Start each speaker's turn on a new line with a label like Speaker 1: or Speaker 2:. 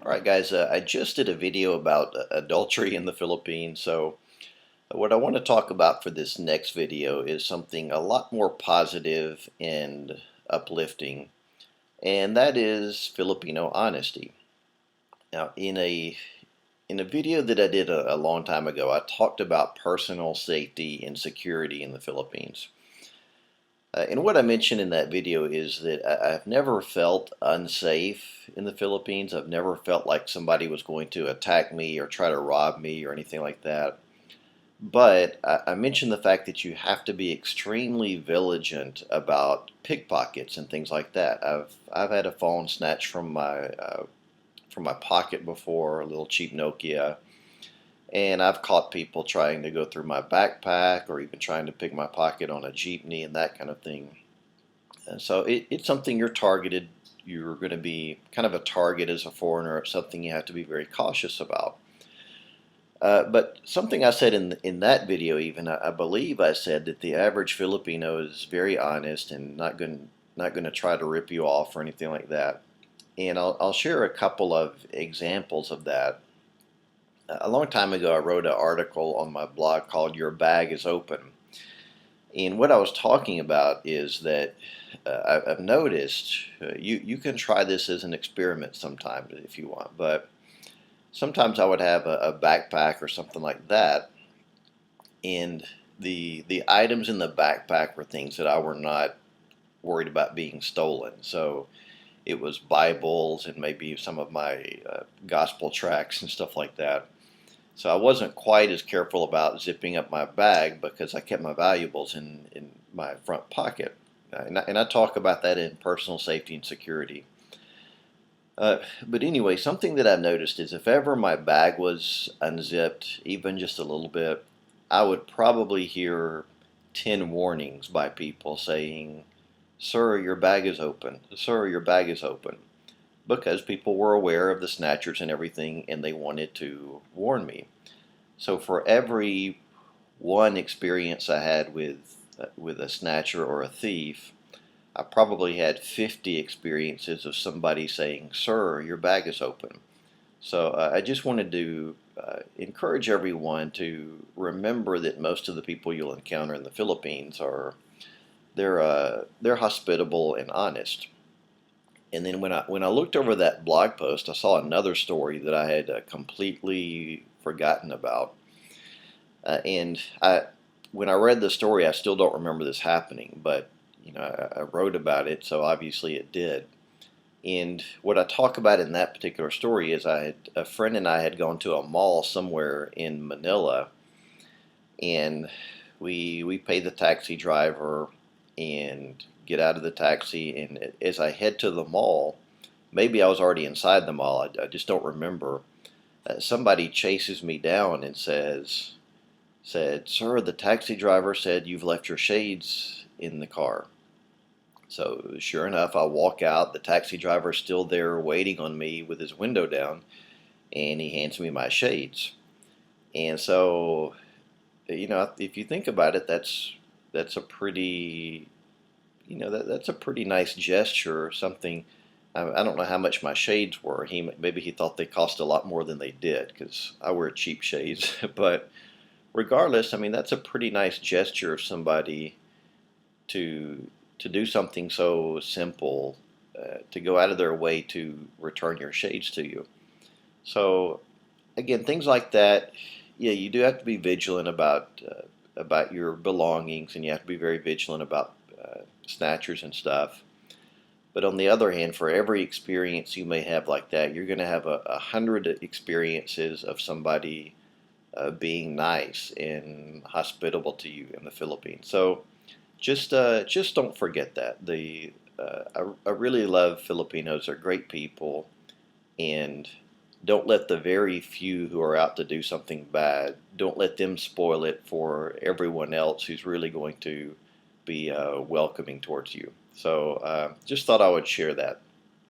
Speaker 1: All right, guys, I just did a video about adultery in the Philippines. So, what I want to talk about for this next video is something a lot more positive and uplifting, and that is Filipino honesty. Now, in a video that I did a long time ago, I talked about personal safety and security in the Philippines. And what I mentioned in that video is that I've never felt unsafe in the Philippines. I've never felt like somebody was going to attack me or try to rob me or anything like that. But I mentioned the fact that you have to be extremely vigilant about pickpockets and things like that. I've had a phone snatched from my pocket before, a little cheap Nokia, and I've caught people trying to go through my backpack or even trying to pick my pocket on a jeepney and that kind of thing. And so it's something you're targeted. You're going to be kind of a target as a foreigner. It's something you have to be very cautious about. But something I said in that video, even I believe I said that the average Filipino is very honest and not going to try to rip you off or anything like that. And I'll share a couple of examples of that. A long time ago, I wrote an article on my blog called "Your Bag is Open." And what I was talking about is that I've noticed you can try this as an experiment sometimes if you want, but sometimes I would have a backpack or something like that, and the items in the backpack were things that I were not worried about being stolen. So it was Bibles and maybe some of my gospel tracts and stuff like that. So I wasn't quite as careful about zipping up my bag because I kept my valuables in my front pocket. And I talk about that in personal safety and security. But anyway, something that I've noticed is if ever my bag was unzipped, even just a little bit, I would probably hear 10 warnings by people saying, "Sir, your bag is open. Sir, your bag is open." Because people were aware of the snatchers and everything, and they wanted to warn me. So for every one experience I had with a snatcher or a thief, I probably had 50 experiences of somebody saying, "Sir, your bag is open." So I just wanted to encourage everyone to remember that most of the people you'll encounter in the Philippines are they're hospitable and honest. And then when I looked over that blog post, I saw another story that I had completely forgotten about. And when I read the story, I still don't remember this happening, but I wrote about it, so obviously it did. And what I talk about in that particular story is a friend and I had gone to a mall somewhere in Manila, and we paid the taxi driver and get out of the taxi, and as I head to the mall, maybe I was already inside the mall, I just don't remember. Somebody chases me down and said, "Sir, the taxi driver said you've left your shades in the car." So sure enough, I walk out, the taxi driver's still there waiting on me with his window down, and he hands me my shades. And so, if you think about it, that's a pretty that's a pretty nice gesture or something. I don't know how much my shades were. Maybe he thought they cost a lot more than they did because I wear cheap shades. But regardless, I mean that's a pretty nice gesture of somebody to do something so simple, to go out of their way to return your shades to you. So again, things like that. Yeah, you do have to be vigilant about your belongings, and you have to be very vigilant about snatchers and stuff. But on the other hand, for every experience you may have like that, you're going to have 100 experiences of somebody being nice and hospitable to you in the Philippines. So just don't forget that. I really love Filipinos. They're great people, and don't let the very few who are out to do something bad, don't let them spoil it for everyone else who's really going to be welcoming towards you. So just thought I would share that.